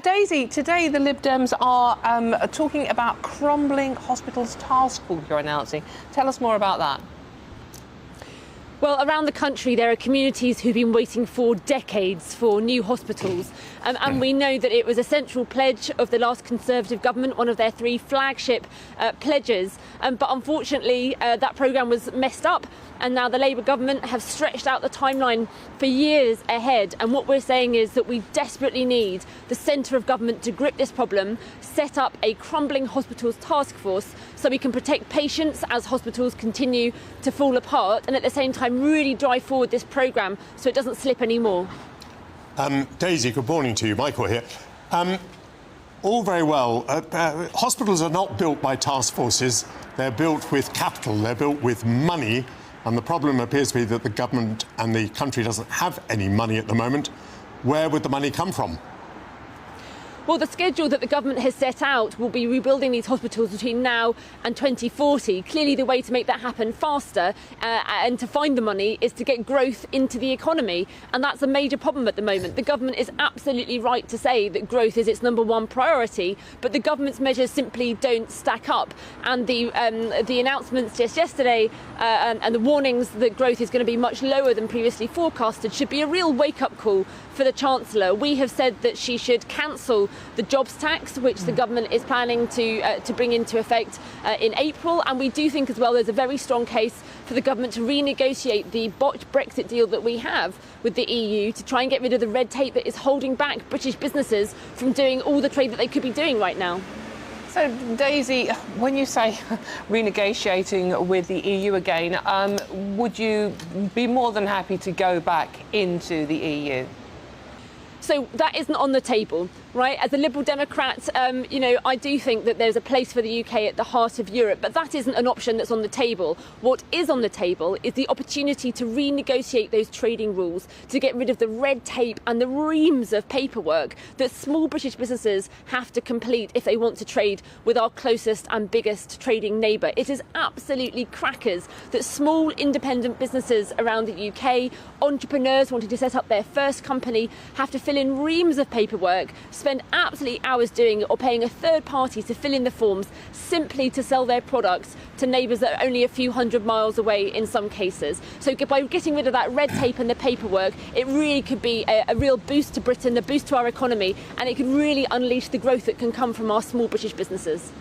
Daisy, today the Lib Dems are talking about crumbling hospitals task force you're announcing. Tell us more about that. Well, around the country, there are communities who've been waiting for decades for new hospitals. And we know that it was a central pledge of the last Conservative government, one of their three flagship pledges. But unfortunately, that programme was messed up. And now the Labour government have stretched out the timeline for years ahead. And what we're saying is that we desperately need the centre of government to grip this problem, set up a crumbling hospitals task force so we can protect patients as hospitals continue to fall apart, and at the same time really drive forward this programme so it doesn't slip anymore. Daisy, good morning to you. Michael here. All very well. Hospitals are not built by task forces. They're built with capital. They're built with money. And the problem appears to be that the government and the country doesn't have any money at the moment. Where would the money come from? Well, the schedule that the government has set out will be rebuilding these hospitals between now and 2040. Clearly, the way to make that happen faster and to find the money is to get growth into the economy. And that's a major problem at the moment. The government is absolutely right to say that growth is its #1 priority, but the government's measures simply don't stack up. And the announcements just yesterday and the warnings that growth is going to be much lower than previously forecasted should be a real wake-up call for the Chancellor. We have said that she should cancel the jobs tax, which the government is planning to bring into effect in April. And we do think as well there's a very strong case for the government to renegotiate the botched Brexit deal that we have with the EU to try and get rid of the red tape that is holding back British businesses from doing all the trade that they could be doing right now. So, Daisy, when you say renegotiating with the EU again, would you be more than happy to go back into the EU? So that isn't on the table, right? As a Liberal Democrat, I do think that there's a place for the UK at the heart of Europe, but that isn't an option that's on the table. What is on the table is the opportunity to renegotiate those trading rules, to get rid of the red tape and the reams of paperwork that small British businesses have to complete if they want to trade with our closest and biggest trading neighbour. It is absolutely crackers that small independent businesses around the UK, entrepreneurs wanting to set up their first company, have to fill in reams of paperwork, spend absolutely hours doing it, or paying a third party to fill in the forms simply to sell their products to neighbours that are only a few hundred miles away in some cases. So by getting rid of that red tape and the paperwork, it really could be a real boost to Britain, a boost to our economy, and it could really unleash the growth that can come from our small British businesses.